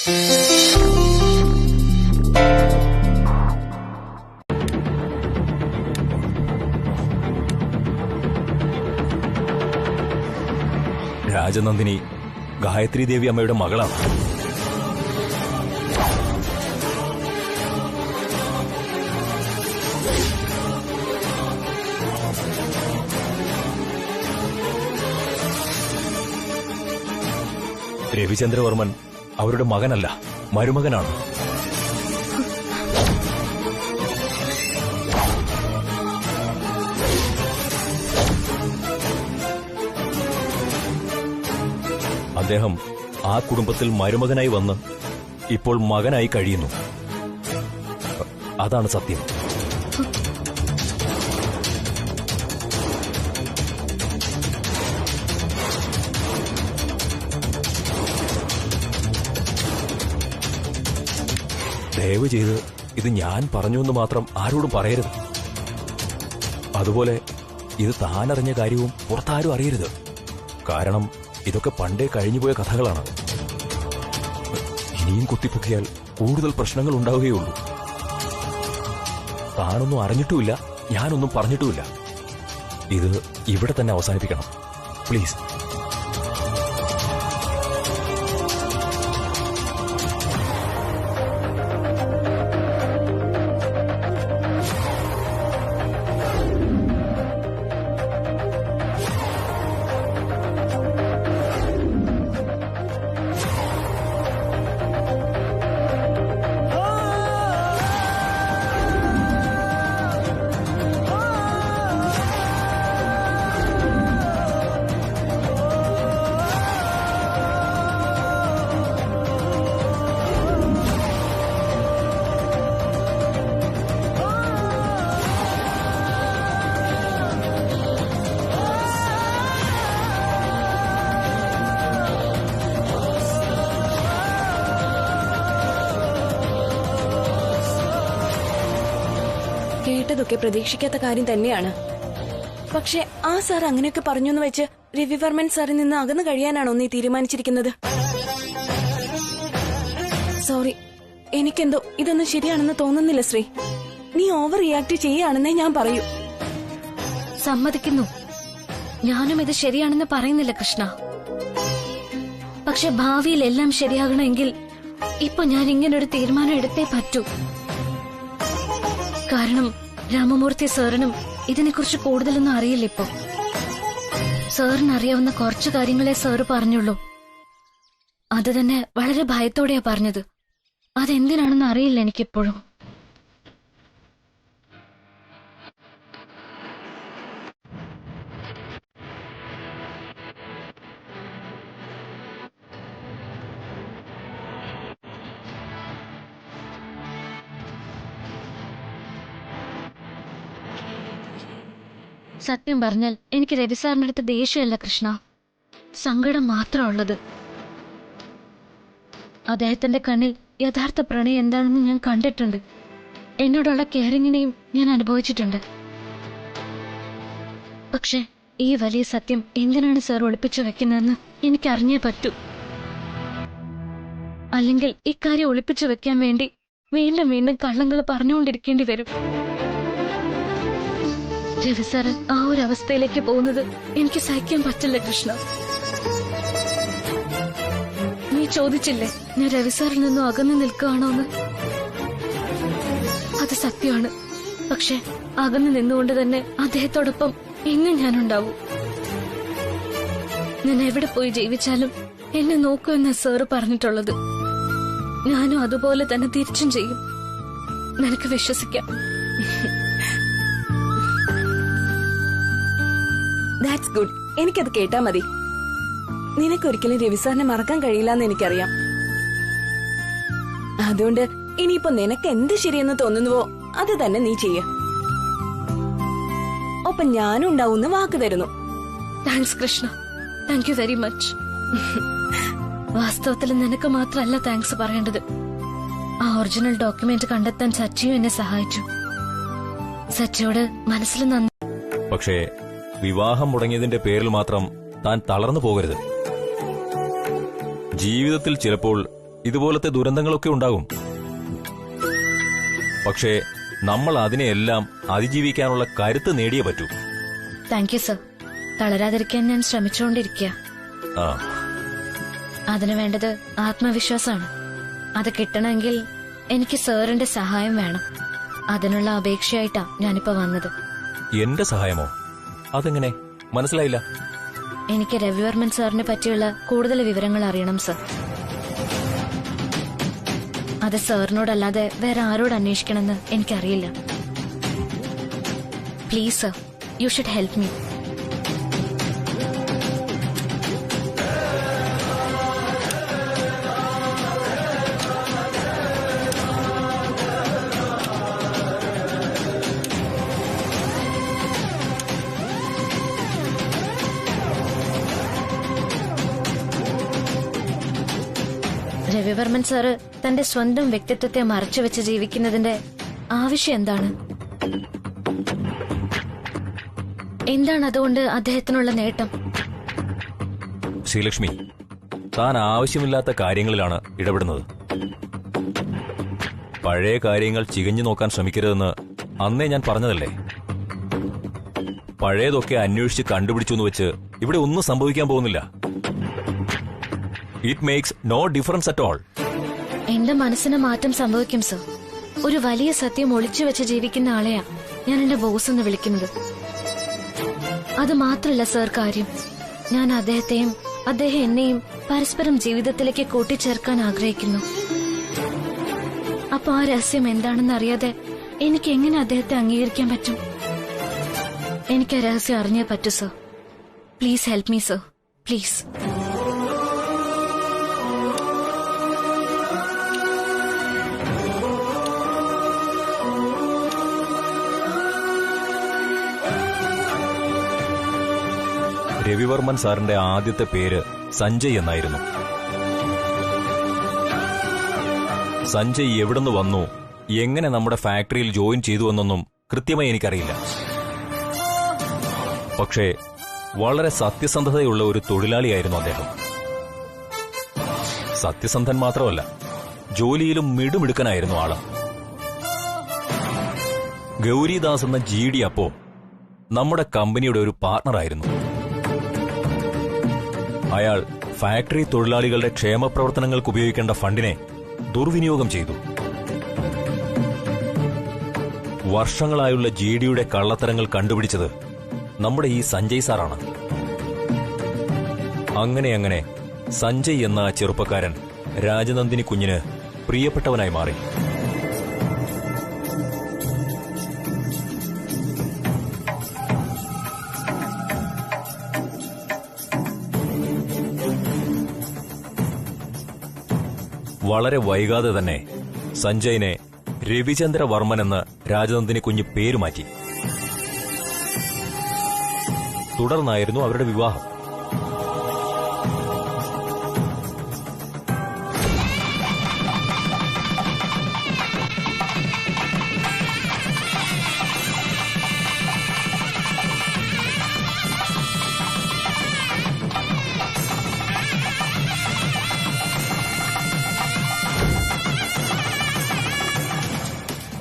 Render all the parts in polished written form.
രാജനന്ദിനി ഗായത്രി ദേവി അമ്മയുടെ മകളാണ്. രവിചന്ദ്രവർമ്മൻ അവരുടെ മകനല്ല, മരുമകനാണ്. അദ്ദേഹം ആ കുടുംബത്തിൽ മരുമകനായി വന്ന് ഇപ്പോൾ മകനായി കഴിയുന്നു. അതാണ് സത്യം. ദയവ് ചെയ്ത് ഇത് ഞാൻ പറഞ്ഞു എന്ന് മാത്രം ആരോടും പറയരുത്. അതുപോലെ ഇത് താനറിഞ്ഞ കാര്യവും പുറത്താരും അറിയരുത്. കാരണം ഇതൊക്കെ പണ്ടേ കഴിഞ്ഞുപോയ കഥകളാണ്. ഇനിയും കുത്തിപ്പൊക്കിയാൽ കൂടുതൽ പ്രശ്നങ്ങൾ ഉണ്ടാവുകയുള്ളൂ. താനൊന്നും അറിഞ്ഞിട്ടുമില്ല, ഞാനൊന്നും പറഞ്ഞിട്ടുമില്ല. ഇത് ഇവിടെ തന്നെ അവസാനിപ്പിക്കണം, പ്ലീസ്. കേട്ടതൊക്കെ പ്രതീക്ഷിക്കാത്ത കാര്യം തന്നെയാണ്. പക്ഷെ ആ സാർ അങ്ങനെയൊക്കെ പറഞ്ഞു എന്ന് വെച്ച് രവിവർമ്മൻ സാറിൽ നിന്ന് അകന്നു കഴിയാനാണോ നീ തീരുമാനിച്ചിരിക്കുന്നത്? സോറി, എനിക്കെന്തോ ഇതൊന്നും ശരിയാണെന്ന് തോന്നുന്നില്ല ശ്രീ. നീ ഓവർ റിയാക്ട് ചെയ്യാണെന്നേ ഞാൻ പറയൂ. സമ്മതിക്കുന്നു, ഞാനും ഇത് ശരിയാണെന്ന് പറയുന്നില്ല കൃഷ്ണ. പക്ഷെ ഭാവിയിൽ എല്ലാം ശരിയാകണമെങ്കിൽ ഇപ്പൊ ഞാൻ ഇങ്ങനൊരു തീരുമാനം എടുത്തേ പറ്റൂ. കാരണം രാമമൂർത്തി സാറിനും ഇതിനെക്കുറിച്ച് കൂടുതലൊന്നും അറിയില്ല. ഇപ്പൊ സാറിന് അറിയാവുന്ന കുറച്ചു കാര്യങ്ങളെ സാറ് പറഞ്ഞുള്ളൂ. അത് തന്നെ വളരെ ഭയത്തോടെയാ പറഞ്ഞത്. അതെന്തിനാണെന്ന് അറിയില്ല എനിക്കിപ്പോഴും. സത്യം പറഞ്ഞാൽ എനിക്ക് രവി സാറിന്റെ അടുത്ത് ദേഷ്യമല്ല കൃഷ്ണ, സങ്കടം മാത്രമുള്ളത്. അദ്ദേഹത്തിന്റെ കണ്ണിൽ യഥാർത്ഥ പ്രണയം എന്താണെന്ന് ഞാൻ കണ്ടിട്ടുണ്ട്. എന്നോടുള്ള കെയറിങ്ങിനെയും ഞാൻ അനുഭവിച്ചിട്ടുണ്ട്. പക്ഷെ ഈ വലിയ സത്യം എന്തിനാണ് സാർ ഒളിപ്പിച്ചു വെക്കുന്നതെന്ന് എനിക്കറിഞ്ഞേ പറ്റൂ. അല്ലെങ്കിൽ ഇക്കാര്യം ഒളിപ്പിച്ചു വെക്കാൻ വേണ്ടി വീണ്ടും വീണ്ടും കള്ളങ്ങൾ പറഞ്ഞുകൊണ്ടിരിക്കേണ്ടി വരും. രവി സാറ് ആ ഒരു അവസ്ഥയിലേക്ക് പോകുന്നത് എനിക്ക് സഹിക്കാൻ പറ്റില്ല കൃഷ്ണ. നീ ചോദിച്ചില്ലേ ഞാൻ രവി സാറിൽ നിന്നും അകന്നു നിൽക്കുകയാണോന്ന്? അത് സത്യമാണ്. പക്ഷെ അകന്നു നിന്നുകൊണ്ട് തന്നെ അദ്ദേഹത്തോടൊപ്പം എന്നും ഞാനുണ്ടാവും. ഞാൻ എവിടെ പോയി ജീവിച്ചാലും എന്നെ നോക്കൂ എന്ന് സാറ് പറഞ്ഞിട്ടുള്ളത്. ഞാനും അതുപോലെ തന്നെ തിരിച്ചും ചെയ്യും. നിനക്ക് വിശ്വസിക്കാം. That's good. എനിക്കത് കേട്ടാ മതി. നിനക്കൊരിക്കലും രവിസാറിനെ മറക്കാൻ കഴിയില്ലെന്ന് എനിക്കറിയാം. അതുകൊണ്ട് ഇനിയിപ്പോ നിനക്ക് എന്ത് ശരിയെന്ന് തോന്നുന്നുവോ അത് തന്നെ നീ ചെയ്യ. ഒപ്പം ഞാനും ഉണ്ടാവുന്ന വാക്ക് തരുന്നു. Thanks Krishna, thank you very much. വാസ്തവത്തിൽ നിനക്ക് മാത്രമല്ല താങ്ക്സ് പറയേണ്ടത്. ആ ഒറിജിനൽ ഡോക്യുമെന്റ് കണ്ടെത്താൻ സച്ചിയും എന്നെ സഹായിച്ചു. സച്ചിയോട് മനസ്സിൽ നന്ദി. പക്ഷേ വിവാഹം മുടങ്ങിയതിന്റെ പേരിൽ മാത്രം താൻ തളർന്നു പോകരുത്. ജീവിതത്തിൽ ചിലപ്പോൾ ഇതുപോലത്തെ ദുരന്തങ്ങളൊക്കെ ഉണ്ടാകും. പക്ഷേ നമ്മൾ അതിനെയെല്ലാം അതിജീവിക്കാനുള്ള കരുത്ത് നേടിയേ പറ്റൂ. Thank you sir. തളരാതിരിക്കാൻ ഞാൻ ശ്രമിച്ചുകൊണ്ടിരിക്കുക. ആ, അതിനു വേണ്ടത് ആത്മവിശ്വാസമാണ്. അത് കിട്ടണമെങ്കിൽ എനിക്ക് സാറിന്റെ സഹായം വേണം. അതിനുള്ള അപേക്ഷയായിട്ടാ ഞാനിപ്പോ വന്നത്. എന്റെ സഹായമോ? അതെങ്ങനെ? മനസ്സിലായില്ല. എനിക്ക് രവിവർമ്മൻ സാറിനെ പറ്റിയുള്ള കൂടുതൽ വിവരങ്ങൾ അറിയണം സർ. അത് സാറിനോടല്ലാതെ വേറെ ആരോട് അന്വേഷിക്കണമെന്ന് എനിക്കറിയില്ല. Please sir, you should help me. Ravivarman sir തന്റെ സ്വന്തം വ്യക്തിത്വത്തെ മറച്ചുവെച്ച് ജീവിക്കുന്നതിന്റെ ആവശ്യം എന്താണ്? എന്താണ് അതുകൊണ്ട് അദ്ദേഹത്തിനുള്ള നേട്ടം? ശ്രീലക്ഷ്മി, താൻ ആവശ്യമില്ലാത്ത കാര്യങ്ങളിലാണ് ഇടപെടുന്നത്. പഴയ കാര്യങ്ങൾ ചികഞ്ഞു നോക്കാൻ ശ്രമിക്കരുതെന്ന് അന്നേ ഞാൻ പറഞ്ഞതല്ലേ. പഴയതൊക്കെ അന്വേഷിച്ച് കണ്ടുപിടിച്ചു എന്ന് വെച്ച് ഇവിടെ ഒന്നും സംഭവിക്കാൻ പോകുന്നില്ല. It makes no difference at all. എന്റെ മനസ്സിന് മാറ്റം സംഭവിക്കും സർ. ഒരു വലിയ സത്യം ഒളിച്ചു വെച്ച് ജീവിക്കുന്ന ആളെയാ ഞാൻ എന്റെ ബോസ് എന്ന് വിളിക്കുന്നത്. അത് മാത്രല്ല സർ കാര്യം, ഞാൻ അദ്ദേഹത്തെയും അദ്ദേഹം എന്നെയും പരസ്പരം ജീവിതത്തിലേക്ക് കൂട്ടിച്ചേർക്കാൻ ആഗ്രഹിക്കുന്നു. അപ്പൊ ആ രഹസ്യം എന്താണെന്ന് അറിയാതെ എനിക്ക് എങ്ങനെ അദ്ദേഹത്തെ അംഗീകരിക്കാൻ പറ്റും? എനിക്ക് ആ രഹസ്യം അറിഞ്ഞേ പറ്റൂ sir. Please help me sir, please. Ravivarman സാറിന്റെ ആദ്യത്തെ പേര് സഞ്ജയ് എന്നായിരുന്നു. സഞ്ജയ് എവിടുന്ന് വന്നു, എങ്ങനെ നമ്മുടെ ഫാക്ടറിയിൽ ജോയിൻ ചെയ്തു എന്നൊന്നും കൃത്യമായി എനിക്കറിയില്ല. പക്ഷേ വളരെ സത്യസന്ധതയുള്ള ഒരു തൊഴിലാളിയായിരുന്നു അദ്ദേഹം. സത്യസന്ധൻ മാത്രമല്ല, ജോലിയിലും മിടുമിടുക്കനായിരുന്നു ആള്. ഗൗരിദാസ് എന്ന GD അപ്പോ നമ്മുടെ കമ്പനിയുടെ ഒരു പാർട്ണറായിരുന്നു. അയാൾ ഫാക്ടറി തൊഴിലാളികളുടെ ക്ഷേമപ്രവർത്തനങ്ങൾക്ക് ഉപയോഗിക്കേണ്ട ഫണ്ടിനെ ദുർവിനിയോഗം ചെയ്തു. വർഷങ്ങളായുള്ള GDയുടെ കള്ളത്തരങ്ങൾ കണ്ടുപിടിച്ചത് നമ്മുടെ ഈ സഞ്ജയ് സാറാണ്. അങ്ങനെ സഞ്ജയ് എന്ന ചെറുപ്പക്കാരൻ രാജനന്ദിനി കുഞ്ഞിന് പ്രിയപ്പെട്ടവനായി മാറി. വളരെ വൈകാതെ തന്നെ സഞ്ജയിനെ രവിചന്ദ്ര വർമ്മൻ എന്ന് രാജനന്ദിനി കുഞ്ഞ് പേരുമാറ്റി. തുടർന്നായിരുന്നു അവരുടെ വിവാഹം.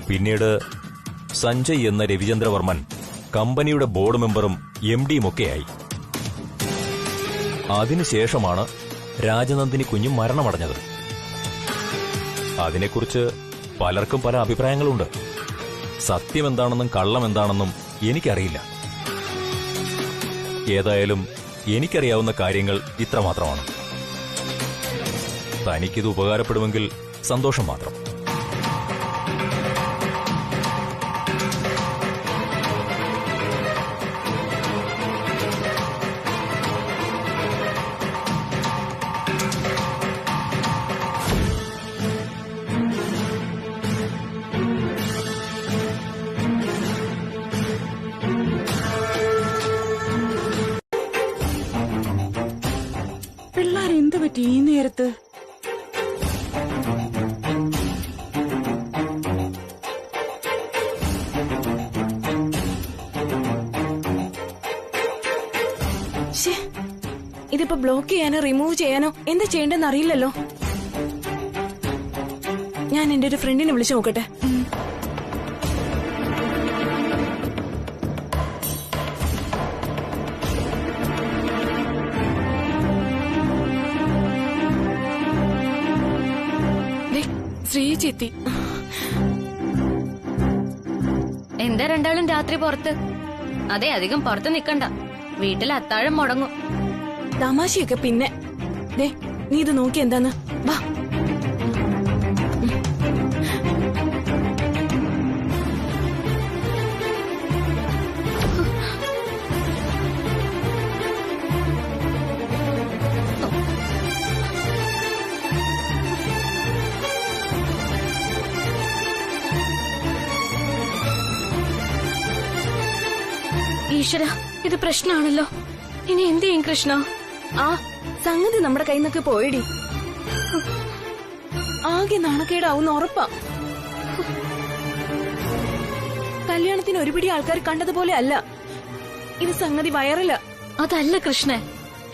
പിന്നീട് സഞ്ജയ് എന്ന രവിചന്ദ്രവർമ്മൻ കമ്പനിയുടെ ബോർഡ് മെമ്പറും MDയും ഒക്കെയായി. അതിനുശേഷമാണ് രാജനന്ദിനി കുഞ്ഞ് മരണമടഞ്ഞത്. അതിനെക്കുറിച്ച് പലർക്കും പല അഭിപ്രായങ്ങളുണ്ട്. സത്യമെന്താണെന്നും കള്ളമെന്താണെന്നും എനിക്കറിയില്ല. ഏതായാലും എനിക്കറിയാവുന്ന കാര്യങ്ങൾ ഇത്രമാത്രമാണ്. തനിക്കിത് ഉപകാരപ്പെടുമെങ്കിൽ സന്തോഷം മാത്രം. പിള്ളേരെന്ത് പറ്റി ഈ നേരത്ത്? ഇതിപ്പോ ബ്ലോക്ക് ചെയ്യാനോ റിമൂവ് ചെയ്യാനോ എന്താ ചെയ്യേണ്ടെന്ന് അറിയില്ലല്ലോ. ഞാൻ എന്റെ ഒരു ഫ്രണ്ടിനെ വിളിച്ചു നോക്കട്ടെ. ശ്രീചേത്തി, എന്താ രണ്ടാളും രാത്രി പുറത്ത്? അതെ, അധികം പുറത്ത് നിക്കണ്ട, വീട്ടിൽ അത്താഴം മുടങ്ങും. തമാശയൊക്കെ പിന്നെ. ദേ, നീ ഇത് നോക്കി എന്താന്ന്. വാ. ഈശ്വര, ഇത് പ്രശ്നമാണല്ലോ. ഇനി എന്ത് ചെയ്യും കൃഷ്ണ? ആ സംഗതി നമ്മുടെ കയ്യിൽ നിന്നൊക്കെ പോയടി. ആകെ നാണക്കേടാവുന്ന ഉറപ്പാ. കല്യാണത്തിന് ഒരുപിടി ആൾക്കാർ കണ്ടതുപോലെ അല്ല ഇത്. സംഗതി വൈറല. അതല്ല കൃഷ്ണ,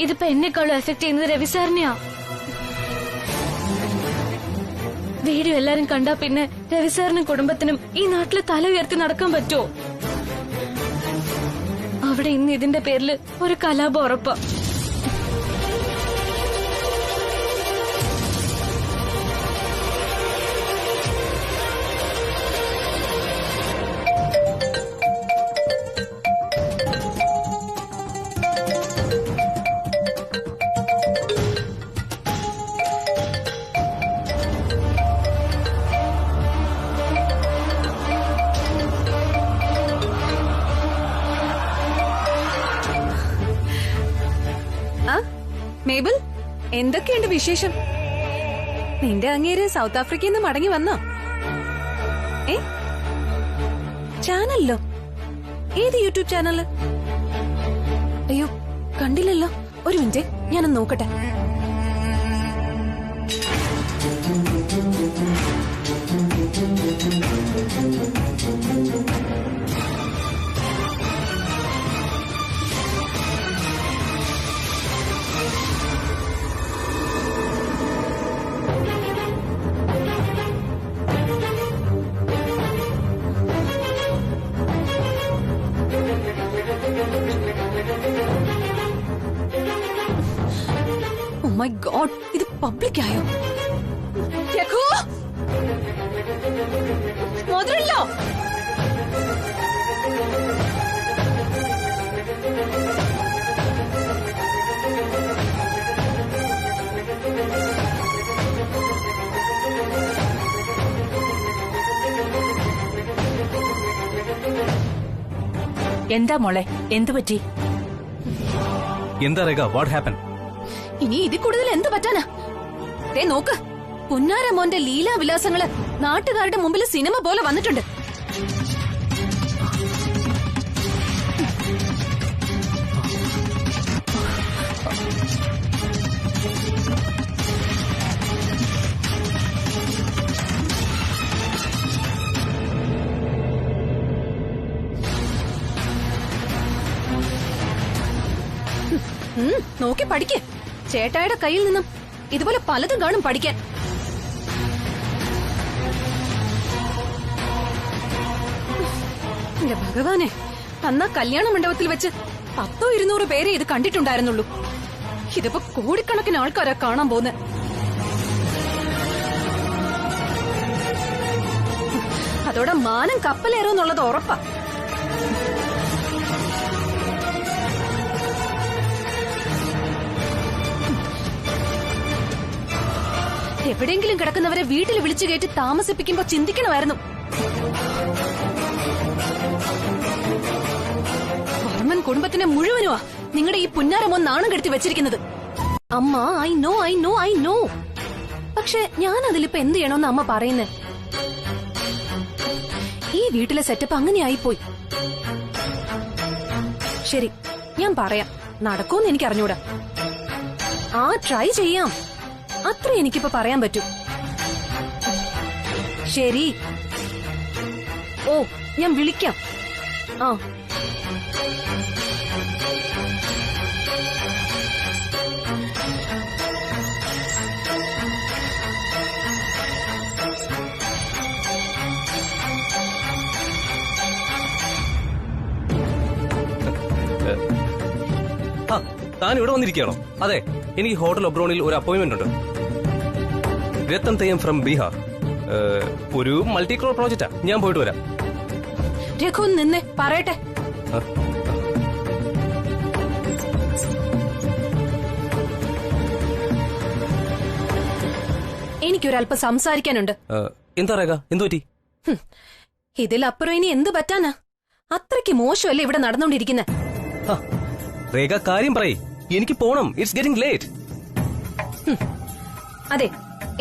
ഇതിപ്പോ എന്നെക്കാളും എഫക്ട് ചെയ്യുന്നത് രവിസാറിനെയാ. വീഡിയോ എല്ലാരും കണ്ടാ പിന്നെ രവിസാറിനും കുടുംബത്തിനും ഈ നാട്ടില് തല ഉയർത്തി നടക്കാൻ പറ്റുമോ? അവിടെ ഇന്ന് ഇതിന്റെ പേരില് ഒരു കലാപം ഉറപ്പാ. മേബിൾ, എന്തൊക്കെയുണ്ട് വിശേഷം? നിന്റെ അങ്ങേര് സൗത്ത് ആഫ്രിക്കയിൽ നിന്ന് മടങ്ങി വന്നോ? ചാനലിലോ? ഏത് യൂട്യൂബ് ചാനല്? അയ്യോ, കണ്ടില്ലല്ലോ. ഒരു മിനിറ്റ്, ഞാനൊന്ന് നോക്കട്ടെ. ഓ മൈ ഗോഡ്, ഇത് പബ്ലിക് ആയോ? മുതലല്ലോ. എന്താ മോളെ, എന്തു പറ്റി? എന്താ രേഖ, വാട്ട് ഹാപ്പൻ? ഇനി ഇതിൽ കൂടുതൽ എന്ത് പറ്റാനാ? ദേ നോക്ക്, പുന്നാരമോന്റെ ലീലാവിലാസങ്ങള് നാട്ടുകാരുടെ മുമ്പിൽ സിനിമ പോലെ വന്നിട്ടുണ്ട്. നോക്കി പഠിക്കേ. ചേട്ടായുടെ കയ്യിൽ നിന്നും ഇതുപോലെ പലതും കാണും പഠിക്കാൻ. എന്റെ ഭഗവാനെ, അന്നാ കല്യാണ മണ്ഡപത്തിൽ വെച്ച് 100-200 പേരെ ഇത് കണ്ടിട്ടുണ്ടായിരുന്നുള്ളൂ. ഇതിപ്പോ കോടിക്കണക്കിന് ആൾക്കാരാ കാണാൻ പോകുന്നത്. അതോടെ മാനം കപ്പലേറുമെന്നുള്ളത് ഉറപ്പാ. എവിടെയെങ്കിലും കിടക്കുന്നവരെ വീട്ടിൽ വിളിച്ചു കയറ്റി താമസിപ്പിക്കുമ്പോ ചിന്തിക്കണമായിരുന്നു. വർമ്മൻ കുടുംബത്തിനെ മുഴുവനുമാ നിങ്ങളുടെ ഈ പുന്നാരമോൻ നാണം കെടുത്തി വെച്ചിരിക്കുന്നത്. അമ്മ, ഐ നോ. പക്ഷെ ഞാൻ അതിലിപ്പോ എന്ത് ചെയ്യണമെന്ന് അമ്മ പറയുന്നേ? ഈ വീട്ടിലെ സെറ്റപ്പ് അങ്ങനെയായിപ്പോയി. ശരി, ഞാൻ പറയാം. നടക്കുമെന്ന് എനിക്ക് അറിഞ്ഞൂടാ. ട്രൈ ചെയ്യാം. അത്ര എനിക്കിപ്പോ പറയാൻ പറ്റൂ. ശരി, ഓ ഞാൻ വിളിക്കാം. താൻ ഇവിടെ വന്നിരിക്കുകയാണോ? അതെ, എനിക്ക് ഹോട്ടൽ ഒബ്രോണിൽ ഒരു അപ്പോയിന്റ്മെന്റ് ഉണ്ട്. രത്തൻ തെയ്യം ഫ്രം ബീഹാർ. ഒരു മൾട്ടി ക്രോർ പ്രോജക്റ്റാ. ഞാൻ പോയിട്ട് വരാം. രഘു നിന്നെ പറയട്ടെ. എനിക്കൊരല്പം സംസാരിക്കാനുണ്ട്. എന്താ രേഖ, എന്തു പറ്റി? ഇതിലപ്പുറം ഇനി എന്ത് പറ്റാനാ? അത്രയ്ക്ക് മോശമല്ലേ ഇവിടെ നടന്നുകൊണ്ടിരിക്കുന്നെ? രേഖ കാര്യം പറയ്, എനിക്ക് പോണം. It's getting late. അതെ,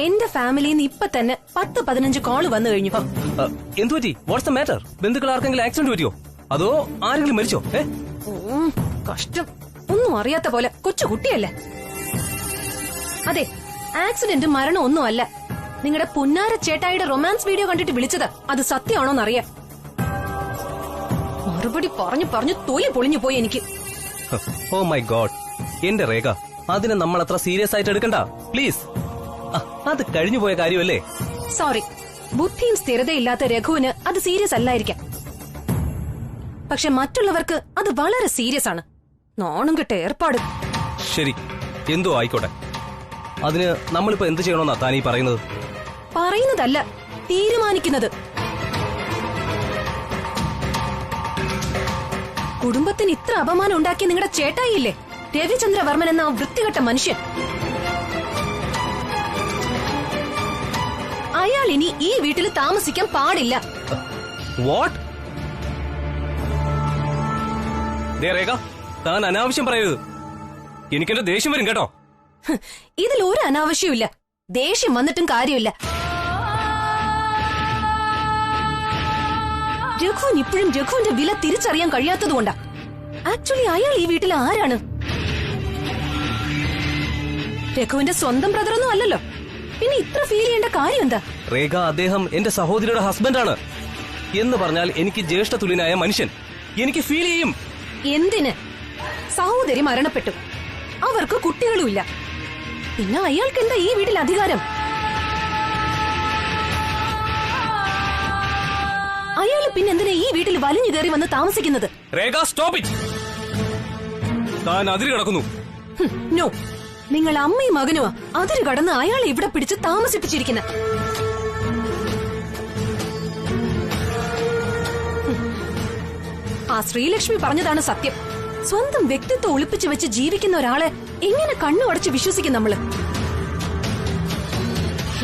എന്റെ ഫാമിലിന്ന് ഇപ്പൊ തന്നെ 10-15 കോള് വന്നു കഴിഞ്ഞു. എന്തു പറ്റി? What's the matter? ബന്ധുക്കൾ ആർക്കെങ്കിലും ആക്സിഡന്റ് പറ്റിയോ? അതോ ആരെങ്കിലും മരിച്ചോ? കഷ്ടം, ഒന്നും അറിയാത്ത പോലെ കൊച്ചു കുട്ടിയല്ലേ. അതെ, ആക്സിഡന്റ് മരണം ഒന്നും അല്ല. നിങ്ങളുടെ പുന്നാര ചേട്ടായിയുടെ റൊമാൻസ് വീഡിയോ കണ്ടിട്ട് വിളിച്ചത്. അത് സത്യമാണോന്നറിയാം. മറുപടി പറഞ്ഞു പറഞ്ഞു തൊലി പൊളിഞ്ഞു പോയി എനിക്ക്. ഓ മൈ ഗോഡ്, എന്റെ രേഖ, അതിനെ നമ്മൾ അത്ര സീരിയസ് ആയിട്ട് എടുക്കണ്ട പ്ലീസ്. അത് കഴിഞ്ഞു പോയ കാര്യമല്ലേ. സോറി, ബുദ്ധിയും സ്ഥിരതയില്ലാത്ത രഘുവിന് അത് സീരിയസ് അല്ലായിരിക്കാം. പക്ഷെ മറ്റുള്ളവർക്ക് അത് വളരെ സീരിയസ് ആണ്. നോണം കെട്ട ഏർപ്പാട്. ശരി, എന്തോ ആയിക്കോട്ടെ. അതിന് നമ്മളിപ്പോ എന്ത് ചെയ്യണമെന്നാ താനീ പറയുന്നത്? പറയുന്നതല്ല, തീരുമാനിക്കുന്നത്. കുടുംബത്തിന് ഇത്ര അപമാനം ഉണ്ടാക്കിയ നിങ്ങളുടെ ചേട്ടായില്ലേ രവിചന്ദ്രവർമ്മൻ എന്ന ആ വൃത്തികെട്ട മനുഷ്യൻ, അയാൾ ഇനി ഈ വീട്ടിൽ താമസിക്കാൻ പാടില്ല. വാട്ട്? രേഖ, താൻ അനാവശ്യം പറയരുത്. എനിക്കെന്റെ ദേഷ്യം വരും കേട്ടോ. ഇതിൽ ഒരു അനാവശ്യമില്ല. ദേഷ്യം വന്നിട്ടും കാര്യമില്ല. രഘുവിന് ഇപ്പോഴും രഘുവിന്റെ വില തിരിച്ചറിയാൻ കഴിയാത്തതുകൊണ്ടാ. ആക്ച്വലി അയാൾ ഈ വീട്ടിൽ ആരാണ്? രഘുവിന്റെ സ്വന്തം ബ്രദറൊന്നും അല്ലല്ലോ. പിന്നെ ഇത്ര ഫീൽ ചെയ്യേണ്ട കാര്യം എന്താ? രേഖ, അദ്ദേഹം എന്റെ സഹോദരിയുടെ ഹസ്ബൻഡാണ്. എന്ന് പറഞ്ഞാൽ എനിക്ക് ജ്യേഷ്ഠ തുല്യനായ മനുഷ്യൻ. എനിക്ക് ഫീൽ ചെയ്യും. എന്തിന്? സഹോദരി മരണപ്പെട്ടു, അവർക്ക് കുട്ടികളുമില്ല. പിന്നെ അയാൾക്ക് എന്താ ഈ വീട്ടിൽ അധികാരം? അയാൾ പിന്നെന്തിനാ ഈ വീട്ടിൽ വലിഞ്ഞു കയറി വന്ന് താമസിക്കുന്നത്? രേഖ, സ്റ്റോപ്പ് ഇറ്റ്. താൻ അതിര് കടക്കുന്നു. നോ, നിങ്ങൾ അമ്മയും മകനുമാ അതിര് കടന്ന് അയാളെ ഇവിടെ പിടിച്ച് താമസിപ്പിച്ചിരിക്കുന്ന. ആ ശ്രീലക്ഷ്മി പറഞ്ഞതാണ് സത്യം. സ്വന്തം വ്യക്തിത്വം ഒളിപ്പിച്ചു വെച്ച് ജീവിക്കുന്ന ഒരാളെ എങ്ങനെ കണ്ണു അടച്ച് വിശ്വസിക്കും നമ്മള്?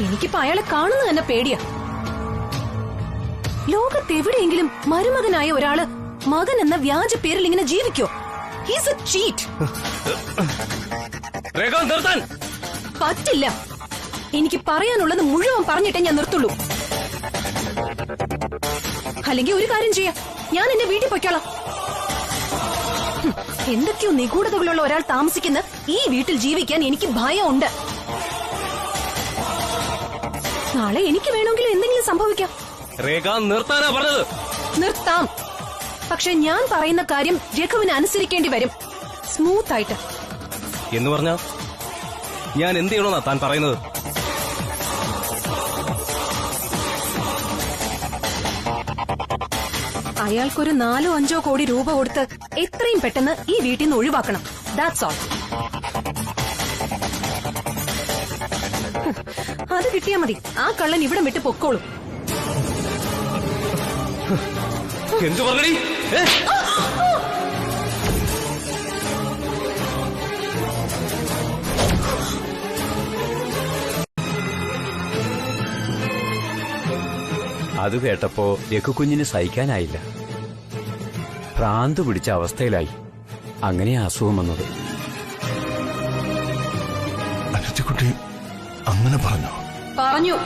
എനിക്കിപ്പോ അയാളെ കാണുന്ന തന്നെ പേടിയാ. ലോകത്തെവിടെയെങ്കിലും മരുമകനായ ഒരാള് മകൻ എന്ന വ്യാജ പേരിൽ ഇങ്ങനെ ജീവിക്കോ? He's A cheat. പറ്റില്ല. എനിക്ക് പറയാനുള്ളത് മുഴുവൻ പറഞ്ഞിട്ടേ ഞാൻ നിർത്തുള്ളൂ. അല്ലെങ്കിൽ ഒരു കാര്യം ചെയ്യാം, ഞാൻ എന്റെ വീട്ടിൽ പൊയ്ക്കോളാം. എന്തൊക്കെയോ നിഗൂഢതകളുള്ള ഒരാൾ താമസിക്കുന്ന ഈ വീട്ടിൽ ജീവിക്കാൻ എനിക്ക് ഭയമുണ്ട്. നാളെ എനിക്ക് വേണമെങ്കിൽ എന്തെങ്കിലും സംഭവിക്കാം. രേഖ, നിർത്താനാ പറഞ്ഞത്. നിർത്താം. പക്ഷെ ഞാൻ പറയുന്ന കാര്യം രഘുവിന് അനുസരിക്കേണ്ടി വരും, സ്മൂത്ത് ആയിട്ട്. എന്ന് പറഞ്ഞാ ഞാൻ എന്ത് ചെയ്യണമെന്നാ താൻ പറയുന്നത്? അയാൾക്കൊരു 4-5 കോടി രൂപ കൊടുത്ത് എത്രയും പെട്ടെന്ന് ഈ വീട്ടിൽ നിന്ന് ഒഴിവാക്കണം. That's all. അത് കിട്ടിയാ മതി. ആ കള്ളൻ ഇവിടെ വിട്ട് പൊക്കോളും. എന്തു പറഞ്ഞടി? അത് കേട്ടപ്പോ രഘുകുഞ്ഞിന് സഹിക്കാനായില്ല. ഭ്രാന്ത് പിടിച്ച അവസ്ഥയിലായി. അങ്ങനെയാ അസുഖം വന്നത്. അനുജക്കുട്ടി അങ്ങനെ പറഞ്ഞോ? പറഞ്ഞു.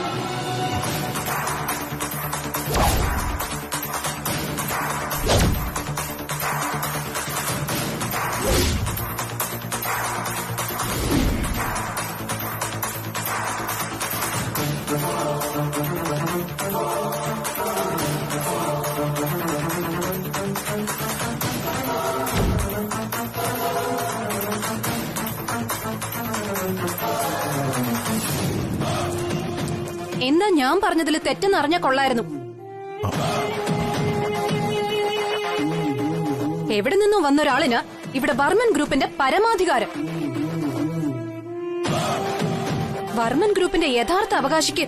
എന്താ ഞാൻ പറഞ്ഞതിൽ തെറ്റെന്ന് അറിഞ്ഞ കൊള്ളായിരുന്നു. എവിടെ നിന്നോ വന്നൊരാളിന് ഇവിടെ വർമ്മൻ ഗ്രൂപ്പിന്റെ പരമാധികാരം. വർമ്മൻ ഗ്രൂപ്പിന്റെ യഥാർത്ഥ അവകാശിക്ക്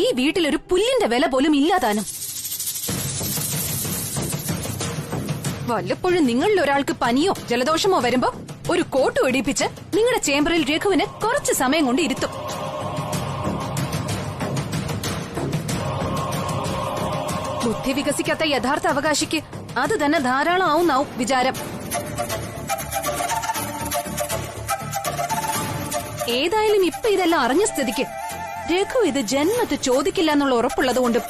ഈ വീട്ടിലൊരു പുല്ലിന്റെ വില പോലും ഇല്ലാതാനും. വല്ലപ്പോഴും നിങ്ങളിൽ ഒരാൾക്ക് പനിയോ ജലദോഷമോ വരുമ്പോ ഒരു കോട്ട് വെടിപ്പിച്ച് നിങ്ങളുടെ ചേംബറിൽ രഘുവിന് കുറച്ച് സമയം കൊണ്ട് ഇരുത്തും. ബുദ്ധി വികസിക്കാത്ത യഥാർത്ഥ അവകാശിക്ക് അത് തന്നെ ധാരാളം ആവുന്നാവും വിചാരം. ഏതായാലും ഇപ്പൊ ഇതെല്ലാം അറിഞ്ഞ സ്ഥിതിക്ക് രഘു ഇത് ജന്മത്ത് ചോദിക്കില്ല എന്നുള്ള ഉറപ്പുള്ളതുകൊണ്ടും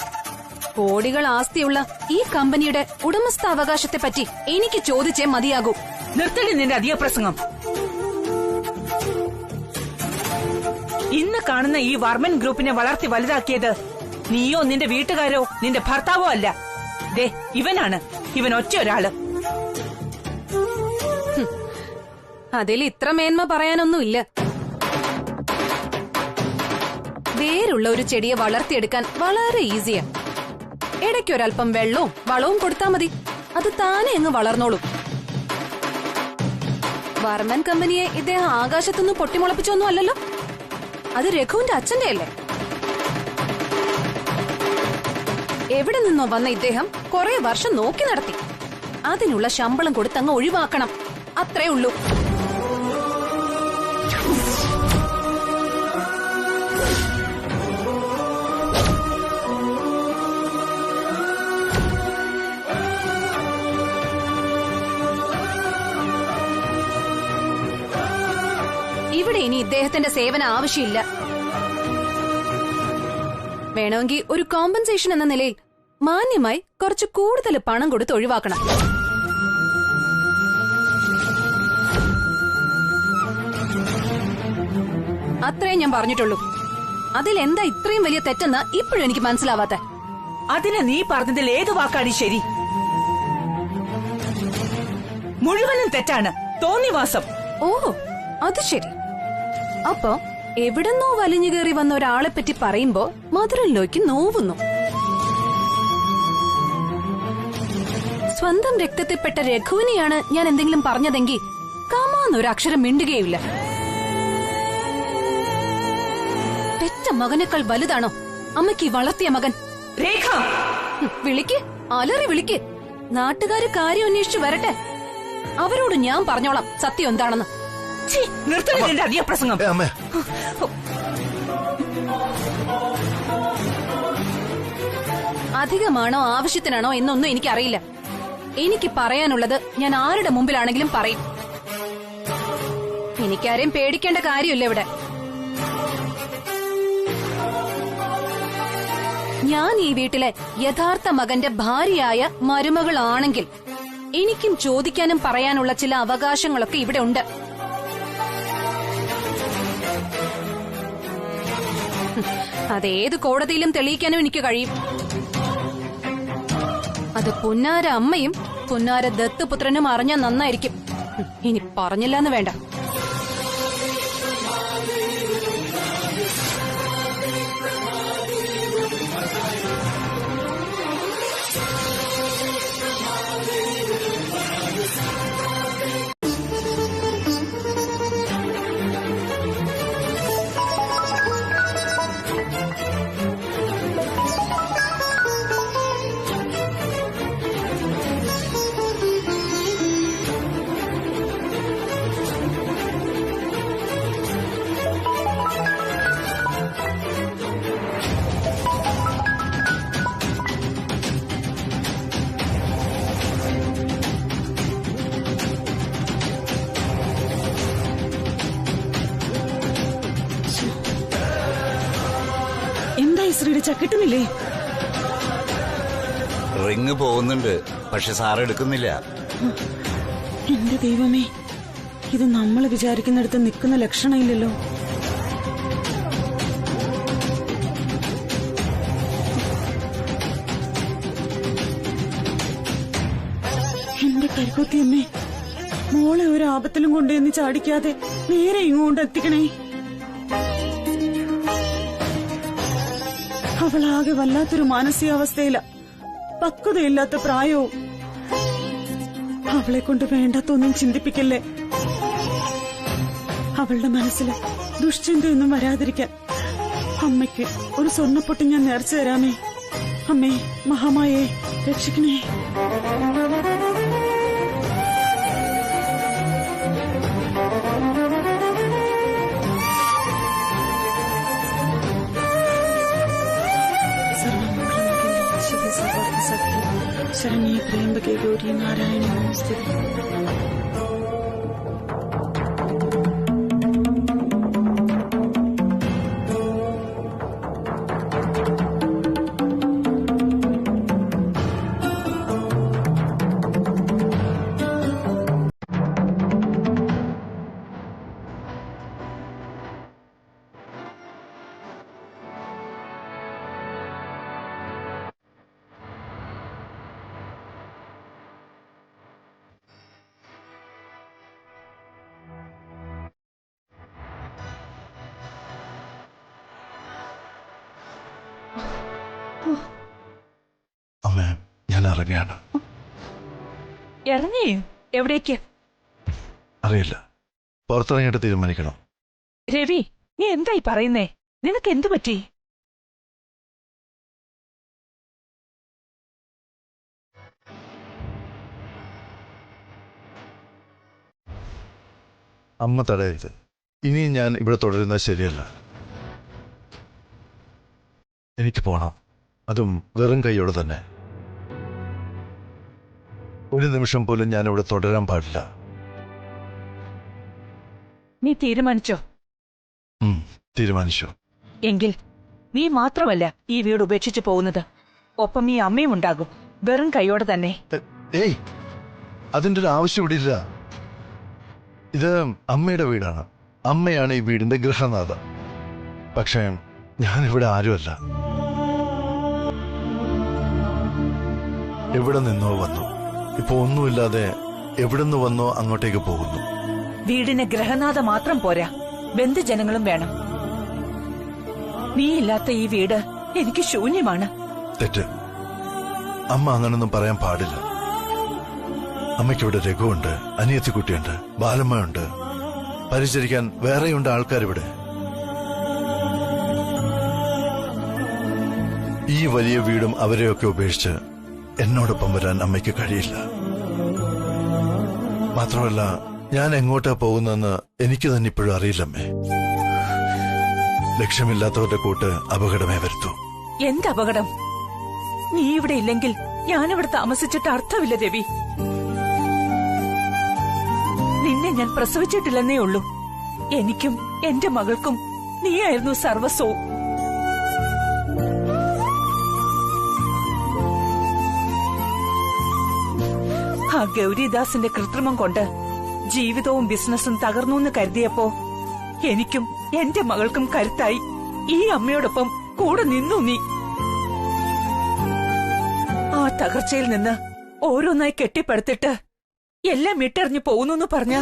കോടികൾ ആസ്തിയുള്ള ഈ കമ്പനിയുടെ ഉടമസ്ഥാവകാശത്തെ പറ്റി എനിക്ക് ചോദിച്ചേ മതിയാകൂ. നിർത്തടി നിന്റെ അധിക പ്രസംഗം. ഇന്ന് കാണുന്ന ഈ വർമ്മൻ ഗ്രൂപ്പിനെ വളർത്തി വലുതാക്കിയത് നീയോ നിന്റെ വീട്ടുകാരോ നിന്റെ ഭർത്താവോ അല്ല. ദേ ഇവനാണ്, ഇവൻ ഒറ്റ ഒരാള്. അതിൽ ഇത്ര മേന്മ പറയാനൊന്നുമില്ല. വേരുള്ള ഒരു ചെടിയെ വളർത്തിയെടുക്കാൻ വളരെ ഈസിയാ. ഇടയ്ക്കൊരൽപ്പം വെള്ളവും വളവും കൊടുത്താൽ മതി, അത് താനെ അങ്ങ് വളർന്നോളും. വർമ്മൻ കമ്പനിയെ ഇദ്ദേഹം ആകാശത്തുനിന്ന് പൊട്ടിമുളപ്പിച്ചൊന്നും അല്ലല്ലോ. അത് രഘുവിന്റെ അച്ഛന്റെ അല്ലേ. എവിടെ നിന്നോ വന്ന ഇദ്ദേഹം കുറെ വർഷം നോക്കി നടത്തി. അതിനുള്ള ശമ്പളം കൊടുത്തങ്ങ് ഒഴിവാക്കണം, അത്രേ ഉള്ളൂ. ഇവിടെ ഇനി ഇദ്ദേഹത്തിന്റെ സേവനം ആവശ്യമില്ല. വേണമെങ്കിൽ ഒരു കോമ്പൻസേഷൻ എന്ന നിലയിൽ മാന്യമായി കുറച്ച് കൂടുതൽ പണം കൊടുത്ത് ഒഴിവാക്കണം. അത്രേ ഞാൻ പറഞ്ഞിട്ടുള്ളൂ. അതിലെന്താ ഇത്രയും വലിയ തെറ്റെന്ന് ഇപ്പോഴും എനിക്ക് മനസ്സിലാവാത്ത. അതിന് നീ പറഞ്ഞതിൽ ഏത് വാക്കാടി ശരി? മുഴുവനും തെറ്റാണ്, തോന്നിവാസം. ഓ അത് ശരി. അപ്പൊ എവിടെന്നോ വലിഞ്ഞു കയറി വന്ന ഒരാളെ പറ്റി പറയുമ്പോ മധുരയിലേക്ക് നോവുന്നു. സ്വന്തം രക്തത്തിൽപ്പെട്ട രഘുവിനെയാണ് ഞാൻ എന്തെങ്കിലും പറഞ്ഞതെങ്കിൽ കാമാന്നൊരു അക്ഷരം മിണ്ടുകയില്ല. പെറ്റ മകനേക്കാൾ വലുതാണോ അമ്മയ്ക്ക് വളർത്തിയ മകൻ? രേഖ വിളിക്ക്, അലറി വിളിക്ക്. നാട്ടുകാര് കാര്യം അന്വേഷിച്ചു വരട്ടെ. അവരോട് ഞാൻ പറഞ്ഞോളാം സത്യം എന്താണെന്ന്. നിർത്തണേ നിന്റെ അധിക പ്രസംഗം. അമ്മേ, അധികമാണോ ആവശ്യത്തിനാണോ എന്നൊന്നും എനിക്കറിയില്ല. എനിക്ക് പറയാനുള്ളത് ഞാൻ ആരുടെ മുമ്പിലാണെങ്കിലും പറയും. എനിക്കാരെയും പേടിക്കേണ്ട കാര്യമില്ല ഇവിടെ. ഞാൻ ഈ വീട്ടിലെ യഥാർത്ഥ മകന്റെ ഭാര്യയായ മരുമകളാണെങ്കിൽ എനിക്കും ചോദിക്കാനും പറയാനുള്ള ചില അവകാശങ്ങളൊക്കെ ഇവിടെ ഉണ്ട്. അതേത് കോടതിയിലും തെളിയിക്കാനും എനിക്ക് കഴിയും. അത് പുന്നാര അമ്മയും പുന്നാര ദത്തുപുത്രനും അറിഞ്ഞാൽ നന്നായിരിക്കും. ഇനി പറഞ്ഞില്ലെന്ന് വേണ്ട. ശ്രീടിച്ച കിട്ടുന്നില്ലേ? റിങ് പോകുന്നുണ്ട്, പക്ഷെ സാർ എടുക്കുന്നില്ല. എന്റെ ദൈവമേ, ഇത് നമ്മൾ വിചാരിക്കുന്നിടത്ത് നിൽക്കുന്ന ലക്ഷണമില്ലല്ലോ. എന്റെ കരുക്കൊത്തിയമ്മേ, മോളെ ഒരു ആപത്തിലും കൊണ്ടുവന്ന് ചാടിക്കാതെ നേരെ ഇങ്ങോട്ട് എത്തിക്കണേ. അവളാകെ വല്ലാത്തൊരു മാനസികാവസ്ഥയില, പക്വതയില്ലാത്ത പ്രായവും. അവളെ കൊണ്ട് വേണ്ടാത്തൊന്നും ചിന്തിപ്പിക്കല്ലേ. അവളുടെ മനസ്സിൽ ദുഷ്ചിന്തയൊന്നും വരാതിരിക്കാൻ അമ്മയ്ക്ക് ഒരു സ്വർണ്ണപ്പൊട്ടി ഞാൻ നേർച്ചു തരാമേ. അമ്മേ, മഹാമായേ, രക്ഷിക്കണേ. ശരണ്യ ത്രയംബകേ ഗൗരി നാരായണ നമസ്തുതേ. അമ്മേ, ഞാൻ ഇറങ്ങിയാണ്. ഇറങ്ങി എവിടേക്ക് അറിയില്ല, പുറത്തിറങ്ങിയിട്ട് തീരുമാനിക്കണം. രവി, നീ എന്തായി പറയുന്നേ? നിനക്ക് എന്തു പറ്റി? അമ്മ തടയരുത്. ഇനിയും ഞാൻ ഇവിടെ തുടരുന്നത് ശരിയല്ല. എനിക്ക് പോണം, അതും വെറും കൈയോടെ തന്നെ. ഒരു നിമിഷം പോലും ഞാൻ ഇവിടെ തുടരാൻ പാടില്ല. നീ തീരുമാനിച്ചോ? തീരുമാനിച്ചു. എങ്കിൽ നീ മാത്രമല്ല ഈ വീട് ഉപേക്ഷിച്ചു പോകുന്നത്, ഒപ്പം ഈ അമ്മയും ഉണ്ടാകും, വെറും കൈയോടെ തന്നെ. ഏയ്, അതിൻ്റെ ഒരു ആവശ്യം ഇവിടെ ഇല്ല. ഇത് അമ്മയുടെ വീടാണ്. അമ്മയാണ് ഈ വീടിന്റെ ഗൃഹനാഥ. പക്ഷേ ഞാനിവിടെ ആരുമല്ല. എവിടെ നിന്നോ വന്നു, ഇപ്പൊ ഒന്നുമില്ലാതെ എവിടുന്ന് വന്നോ അങ്ങോട്ടേക്ക് പോകുന്നു. വീടിന് ഗൃഹനാഥ മാത്രം പോരാ, ബന്ധുജനങ്ങളും വേണം. നീയില്ലാത്ത ഈ വീട് എനിക്ക് ശൂന്യമാണ്. തെറ്റ്. അമ്മ അങ്ങനൊന്നും പറയാൻ പാടില്ല. അമ്മയ്ക്കിവിടെ രഘുവുണ്ട്, അനിയത്തിക്കുട്ടിയുണ്ട്, ബാലമ്മയുണ്ട്, പരിചരിക്കാൻ വേറെയുണ്ട് ആൾക്കാരിവിടെ. ഈ വലിയ വീടും അവരെയൊക്കെ ഉപേക്ഷിച്ച് എന്നോടൊപ്പം വരാൻ അമ്മയ്ക്ക് കഴിയില്ല. മാത്രമല്ല, ഞാൻ എങ്ങോട്ടാ പോകുന്നതെന്ന് എനിക്ക് തന്നെ ഇപ്പോഴും അറിയില്ലമ്മേ. ലക്ഷ്യമില്ലാത്തവരുടെ കൂട്ട് അപകടമേ വരുത്തൂ. എന്ത് അപകടം? നീ ഇവിടെ ഇല്ലെങ്കിൽ ഞാനിവിടെ താമസിച്ചിട്ട് അർത്ഥമില്ല രവി. നിന്നെ ഞാൻ പ്രസവിച്ചിട്ടില്ലെന്നേ ഉള്ളൂ. എനിക്കും എന്റെ മകൾക്കും നീയായിരുന്നു സർവസ്വവും. ആ ഗൗരിദാസിന്റെ കൃത്രിമം കൊണ്ട് ജീവിതവും ബിസിനസ്സും തകർന്നു എന്ന് കരുതിയപ്പോ എനിക്കും എന്റെ മകൾക്കും കരുത്തായി ഈ അമ്മയോടൊപ്പം കൂടെ നിന്നു നീ. ആ തകർച്ചയിൽ നിന്ന് ഓരോന്നായി കെട്ടിപ്പടുത്തിട്ട് എല്ലാം ഇട്ടെറിഞ്ഞു പോകുന്നു പറഞ്ഞ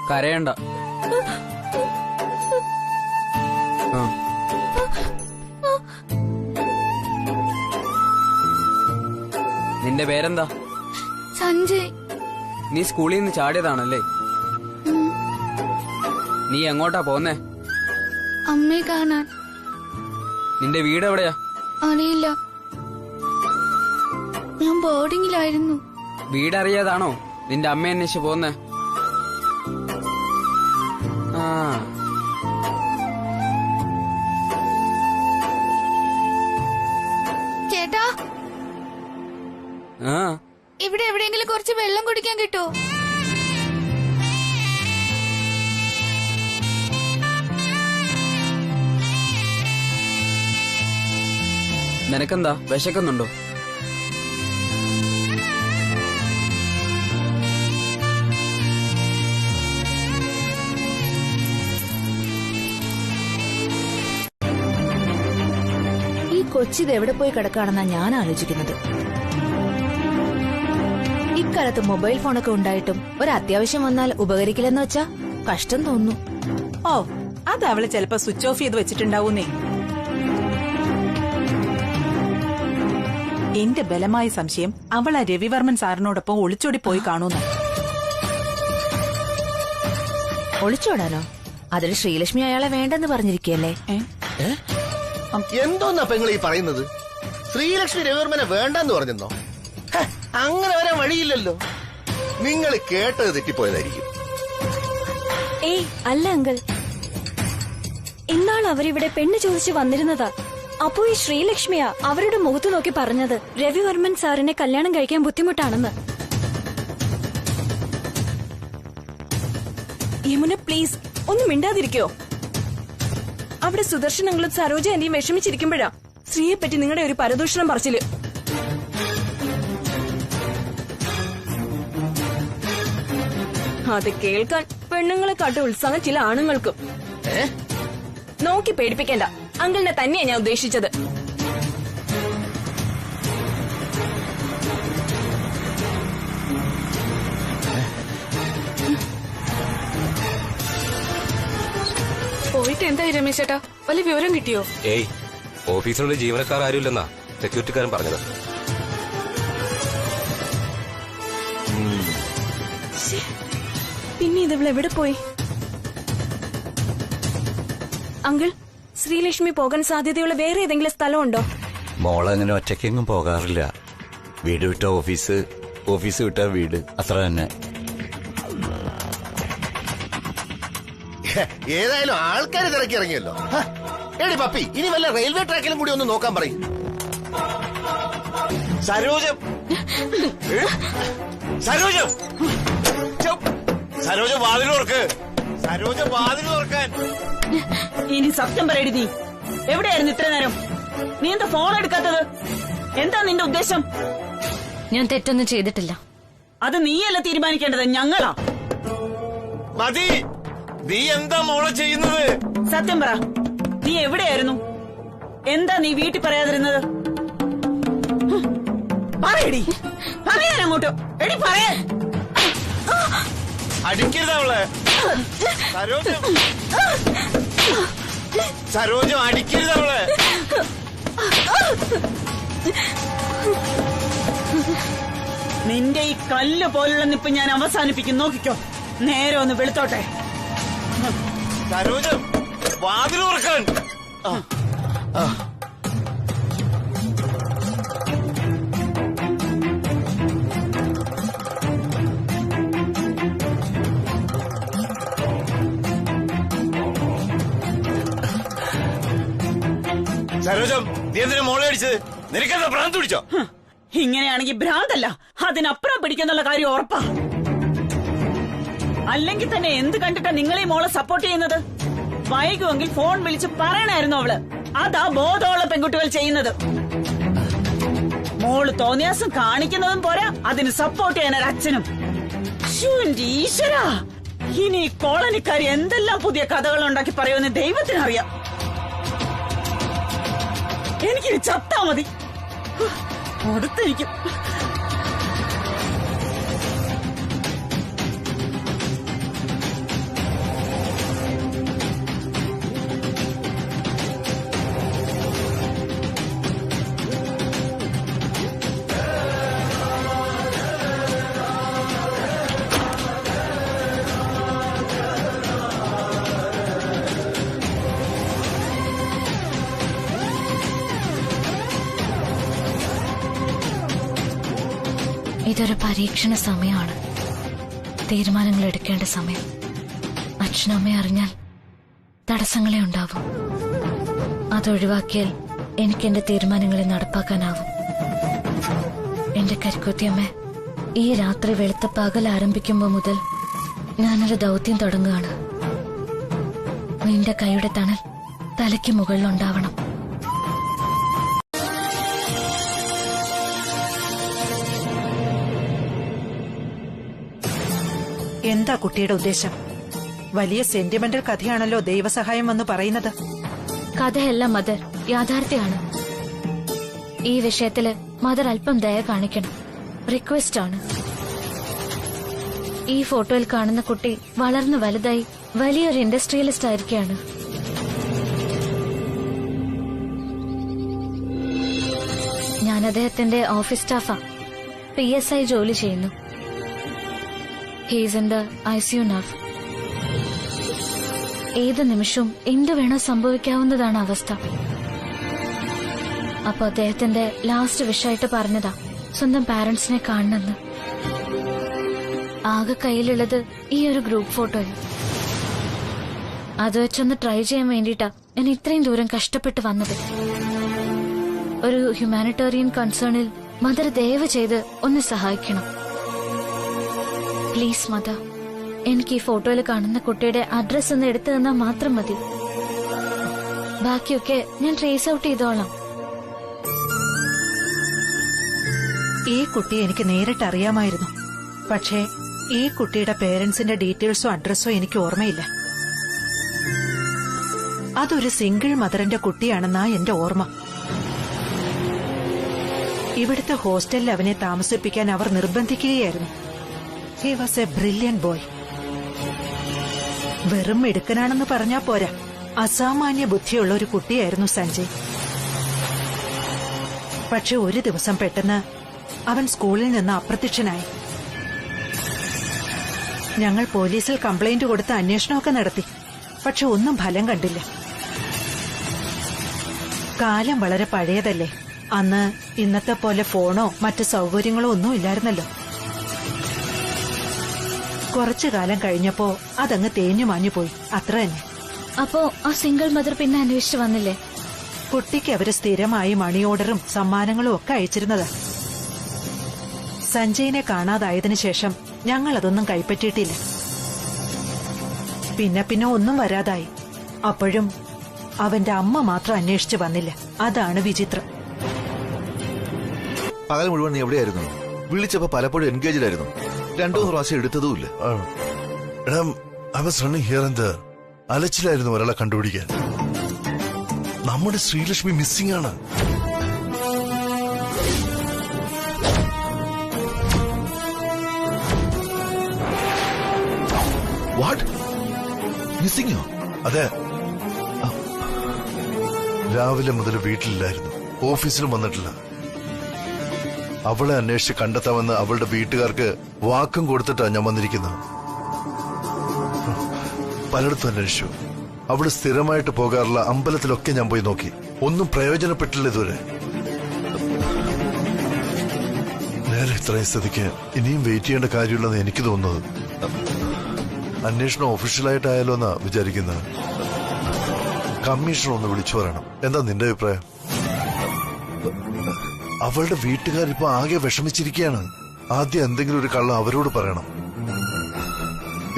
കരയണ്ട. നിന്റെ പേരെന്താ? സഞ്ജയ്. നീ സ്കൂളിൽ നിന്ന് ചാടിയതാണല്ലേ? നീ എങ്ങോട്ടാ പോന്നേ? അമ്മയെ കാണാൻ. നിന്റെ വീട് എവിടെയാ? അറിയില്ല, ഞാൻ ബോർഡിങ്ങിലായിരുന്നു. വീടറിയാതാണോ നിന്റെ അമ്മയെ അന്വേഷിച്ച് പോന്നേ? ചേട്ടാ, ഇവിടെ എവിടെയെങ്കിലും കുറച്ച് വെള്ളം കുടിക്കാൻ കിട്ടുമോ? നിനക്കെന്താ, വിശക്കുന്നുണ്ടോ? ഈ കൊച്ചിത് എവിടെ പോയി കിടക്കാണെന്നാ ഞാൻ ആലോചിക്കുന്നത്. ഇക്കാലത്ത് മൊബൈൽ ഫോണൊക്കെ ഉണ്ടായിട്ടും ഒരു അത്യാവശ്യം വന്നാൽ ഉപകരിക്കില്ലെന്ന് വെച്ചാ കഷ്ടം തോന്നുന്നു. ഓ, അത് അവള് ചിലപ്പോ സ്വിച്ച് ഓഫ് ചെയ്ത് വെച്ചിട്ടുണ്ടാവൂന്നേ. എന്റെ ബലമായ സംശയം അവൾ ആ രവിവർമ്മൻ സാറിനോടൊപ്പം ഒളിച്ചോടി പോയി കാണൂന്ന്. ഒളിച്ചോടാനോ? അതിൽ ശ്രീലക്ഷ്മി അയാളെ വേണ്ടെന്ന് പറഞ്ഞിരിക്കല്ലേ? എന്തോന്നാ പെങ്ങൾ ഈ പറയുന്നത്? ശ്രീലക്ഷ്മി രവിവർമ്മനെ വേണ്ടെന്ന് പറഞ്ഞെന്നോ? അങ്ങനെ വരാൻ വഴിയില്ലല്ലോ. നിങ്ങൾ കേട്ടത് തെറ്റിപ്പോയതായിരിക്കും. ഏയ് അല്ല അങ്കിൾ, ഇന്നാൾ അവരിവിടെ പെണ്ണ് ചോദിച്ചു വന്നിരുന്നതാ. അപ്പോ ഈ ശ്രീലക്ഷ്മിയാ അവരുടെ മുഖത്ത് നോക്കി പറഞ്ഞത് രവിവർമ്മൻ സാറിനെ കല്യാണം കഴിക്കാൻ ബുദ്ധിമുട്ടാണെന്ന്. യമുന പ്ലീസ് ഒന്ന് മിണ്ടാതിരിക്കോ? അവിടെ സുദർശനങ്ങളും സരോജ എന്റെയും വിഷമിച്ചിരിക്കുമ്പോഴാ സ്ത്രീയെ പറ്റി നിങ്ങളുടെ ഒരു പരദൂഷണം പറച്ചില്. അത് കേൾക്കാൻ പെണ്ണുങ്ങളെ കാട്ടി ഉത്സാഹം ചില ആണുങ്ങൾക്കും. നോക്കി പേടിപ്പിക്കേണ്ട, അങ്കിളിനെ തന്നെയാ ഞാൻ ഉദ്ദേശിച്ചത്. പോയിട്ട് എന്തായി രമേശ് ചേട്ടാ, വല്ല വിവരം കിട്ടിയോ? ഏയ്, ഓഫീസിലുള്ള ജീവനക്കാർ ആരുമില്ലെന്നാ സെക്യൂരിറ്റിക്കാരൻ പറഞ്ഞത്. പിന്നെ ഇതവൾ എവിടെ പോയി? അങ്കിൾ, ശ്രീലക്ഷ്മി പോകാൻ സാധ്യതയുള്ള വേറെ ഏതെങ്കിലും സ്ഥലമുണ്ടോ? മോളങ്ങനെ ഒറ്റയ്ക്കെങ്ങും പോകാറില്ല. വീട് വിട്ട ഓഫീസ്, ഓഫീസ് വിട്ട വീട്, അത്ര തന്നെ. ഏതായാലും ആൾക്കാര് തിരക്കി ഇറങ്ങിയല്ലോ. എടി പപ്പി, ഇനി വല്ല റെയിൽവേ ട്രാക്കിലും കൂടി ഒന്ന് നോക്കാൻ പറയും. സരോജം സരോജം സരോജ വാതിലോർക്ക് സരോജ വാതിലോർക്കാൻ. ഇനി സത്യം പറയടി, നീ എവിടെയായിരുന്നു ഇത്ര നേരം? നീ എന്താ ഫോൺ എടുക്കാത്തത്? എന്താ നിന്റെ ഉദ്ദേശം? ഞാൻ തെറ്റൊന്നും ചെയ്തിട്ടില്ല. അത് നീയല്ല തീരുമാനിക്കേണ്ടത്, ഞങ്ങളാ. മതി, നീ എന്താ മോളെ ചെയ്യുന്നത്? സത്യം പറ, നീ എവിടെയായിരുന്നു? എന്താ നീ വീട്ടിൽ പറയാതിരുന്നത്? പറയടി, പറയാൻ അങ്ങോട്ടോ. എടി പറയേ. അടിക്കരുത് അവളെ. സരോജം സരോജം അടിക്കരുത് അവളെ. നിന്റെ ഈ കല്ല് പോലുള്ള നിപ്പ് ഞാൻ അവസാനിപ്പിക്കും, നോക്കിക്കോ. നേരെ ഒന്ന് വെളുത്തോട്ടെ. സരോജം വാതിലോർക്കാൻ. സരോജം, നീ എന്തിനാ മോളെ അടിച്ചത്? നിനക്കെന്താ ഭ്രാന്ത് പിടിച്ചോ? ഇങ്ങനെയാണെങ്കിൽ ഭ്രാന്തല്ല, അതിനപ്പുറം പിടിക്കുന്നുള്ള കാര്യം ഉറപ്പാ. അല്ലെങ്കിൽ തന്നെ എന്ത് കണ്ടിട്ടാ നിങ്ങളെ മോളെ സപ്പോർട്ട് ചെയ്യുന്നത്? വൈകുമെങ്കിൽ ഫോൺ വിളിച്ച് പറയണായിരുന്നു അവള്. അതാ ബോധമുള്ള പെൺകുട്ടികൾ ചെയ്യുന്നത്. മോള് തോന്നിയാസം കാണിക്കുന്നതും പോരാ, അതിന് സപ്പോർട്ട് ചെയ്യാൻ ഒരു അച്ഛനും. ഈശ്വരാ, ഇനി കോളനിക്കാരി എന്തെല്ലാം പുതിയ കഥകൾ ഉണ്ടാക്കി പറയുമെന്ന് ദൈവത്തിനറിയാം. എനിക്കിനി ചത്താ മതി. കൊടുത്തിരിക്കും. ഇതൊരു പരീക്ഷണ സമയമാണ്. തീരുമാനങ്ങൾ എടുക്കേണ്ട സമയം. അച്ഛനമ്മയെ അറിഞ്ഞാൽ തടസ്സങ്ങളെ ഉണ്ടാവും. അതൊഴിവാക്കിയാൽ എനിക്ക് എന്റെ തീരുമാനങ്ങളെ നടപ്പാക്കാനാവും. എന്റെ കരിക്കുത്തിയമ്മ, ഈ രാത്രി വെളുത്ത പകൽ ആരംഭിക്കുമ്പോ മുതൽ ഞാനൊരു ദൗത്യം തുടങ്ങുകയാണ്. നിന്റെ കൈയുടെ തണൽ തലയ്ക്ക് മുകളിലുണ്ടാവണം. എന്താ കുട്ടിയുടെ ഉദ്ദേശം? വലിയ സെന്റിമെന്റൽ കഥയാണല്ലോ ദൈവസഹായം എന്ന് പറയുന്നത്. കഥയല്ല മദർ, യാഥാർത്ഥ്യമാണ്. ഈ വിഷയത്തില് മദർ അല്പം ദയ കാണിക്കണം. റിക്വസ്റ്റ് ആണ്. ഈ ഫോട്ടോയിൽ കാണുന്ന കുട്ടി വളർന്നു വലുതായി വലിയൊരു ഇൻഡസ്ട്രിയലിസ്റ്റ് ആയിരിക്കുകയാണ്. ഞാൻ അദ്ദേഹത്തിന്റെ ഓഫീസ് സ്റ്റാഫാ. PSI ജോലി ചെയ്യുന്നു. He's in the ICU now. ഏത് നിമിഷവും എന്ത് വേണോ സംഭവിക്കാവുന്നതാണ് അവസ്ഥ. അപ്പൊ അദ്ദേഹത്തിന്റെ ലാസ്റ്റ് വിഷയമായിട്ട് പറഞ്ഞതാ സ്വന്തം പാരന്റ്സിനെ കാണണമെന്ന്. ആകെ കയ്യിലുള്ളത് ഈ ഒരു ഗ്രൂപ്പ് ഫോട്ടോയിൽ. അത് വെച്ചൊന്ന് ട്രൈ ചെയ്യാൻ വേണ്ടിയിട്ടാ ഞാൻ ഇത്രയും ദൂരം കഷ്ടപ്പെട്ട് വന്നത്. ഒരു ഹ്യൂമാനിറ്റേറിയൻ കൺസേണിൽ മദർ ദയവ് ചെയ്ത് ഒന്ന് സഹായിക്കണം. പ്ലീസ് മദർ, എനിക്ക് ഈ ഫോട്ടോയിൽ കാണുന്ന കുട്ടിയുടെ അഡ്രസ് ഒന്ന് എടുത്തു തന്നാൽ മാത്രം മതി. ബാക്കിയൊക്കെ ഞാൻ ട്രേസ് ഔട്ട് ചെയ്തോളാം. ഈ കുട്ടിയെ എനിക്ക് നേരിട്ട് അറിയാമായിരുന്നു. പക്ഷേ ഈ കുട്ടിയുടെ പേരൻസിന്റെ ഡീറ്റെയിൽസോ അഡ്രസ്സോ എനിക്ക് ഓർമ്മയില്ല. അതൊരു സിംഗിൾ മദറിന്റെ കുട്ടിയാണെന്നാ എന്റെ ഓർമ്മ. ഇവിടുത്തെ ഹോസ്റ്റലിൽ അവനെ താമസിപ്പിക്കാൻ അവർ നിർബന്ധിക്കുകയായിരുന്നു. He was a brilliant boy. വെറും മിടുക്കനാണെന്ന് പറഞ്ഞാ പോരാ, അസാമാന്യ ബുദ്ധിയുള്ള ഒരു കുട്ടിയായിരുന്നു സഞ്ജയ്. പക്ഷെ ഒരു ദിവസം പെട്ടെന്ന് അവൻ സ്കൂളിൽ നിന്ന് അപ്രത്യക്ഷനായി. ഞങ്ങൾ പോലീസിൽ കംപ്ലൈന്റ് കൊടുത്ത് അന്വേഷണമൊക്കെ നടത്തി. പക്ഷെ ഒന്നും ഫലം കണ്ടില്ല. കാലം വളരെ പഴയതല്ലേ. അന്ന് ഇന്നത്തെ പോലെ ഫോണോ മറ്റു സൗകര്യങ്ങളോ ഒന്നും ഇല്ലായിരുന്നല്ലോ. കുറച്ചു കാലം കഴിഞ്ഞപ്പോ അതങ്ങ് തേഞ്ഞു മാഞ്ഞുപോയി, അത്ര തന്നെ. അപ്പോ ആ സിംഗിൾ മദർ പിന്നെ അന്വേഷിച്ചു വന്നില്ലേ? കുട്ടിക്ക് അവര് സ്ഥിരമായി മണി ഓർഡറും സമ്മാനങ്ങളും ഒക്കെ അയച്ചിരുന്നതാ. സഞ്ജയിനെ കാണാതായതിനു ശേഷം ഞങ്ങൾ അതൊന്നും കൈപ്പറ്റിയിട്ടില്ല. പിന്നെ ഒന്നും വരാതായി. അപ്പോഴും അവന്റെ അമ്മ മാത്രം അന്വേഷിച്ചു വന്നില്ല. അതാണ് വിചിത്രം. പകൽ മുഴുവൻ നീ എവിടെയായിരുന്നു? വിളിച്ചപ്പോ പലപ്പോഴും എൻഗേജ്ഡ് ആയിരുന്നു. 2-3 പ്രാവശ്യം എടുത്തതുമില്ല. അലച്ചിലായിരുന്നു ഒരാളെ കണ്ടുപിടിക്കാൻ. നമ്മുടെ ശ്രീലക്ഷ്മി മിസ്സിംഗ് ആണ്. വാട്ട്? മിസ്സിംഗോ? അതെ. രാവിലെ മുതൽ വീട്ടിലില്ലായിരുന്നു, ഓഫീസിലും വന്നിട്ടില്ല. അവളെ അന്വേഷിച്ച് കണ്ടെത്താമെന്ന് അവളുടെ വീട്ടുകാർക്ക് വാക്കും കൊടുത്തിട്ടാണ് ഞാൻ വന്നിരിക്കുന്നത്. പലയിടത്തും അന്വേഷിച്ചു. അവള് സ്ഥിരമായിട്ട് പോകാറുള്ള അമ്പലത്തിലൊക്കെ ഞാൻ പോയി നോക്കി. ഒന്നും പ്രയോജനപ്പെട്ടില്ല ഇതുവരെ. നേരെ ഇത്രയും സ്ഥിതിക്ക് ഇനിയും വെയിറ്റ് ചെയ്യേണ്ട കാര്യമുള്ളതെന്ന് എനിക്ക് തോന്നുന്നത്. അന്വേഷണം ഒഫീഷ്യലായിട്ടായാലോ എന്നാ വിചാരിക്കുന്നത്. കമ്മീഷണർ ഒന്ന് വിളിച്ചു പറയണം. എന്താ നിന്റെ അഭിപ്രായം? അവളുടെ വീട്ടുകാരിപ്പോ ആകെ വിഷമിച്ചിരിക്കുകയാണ്. ആദ്യം എന്തെങ്കിലും ഒരു കള്ളം അവരോട് പറയണം.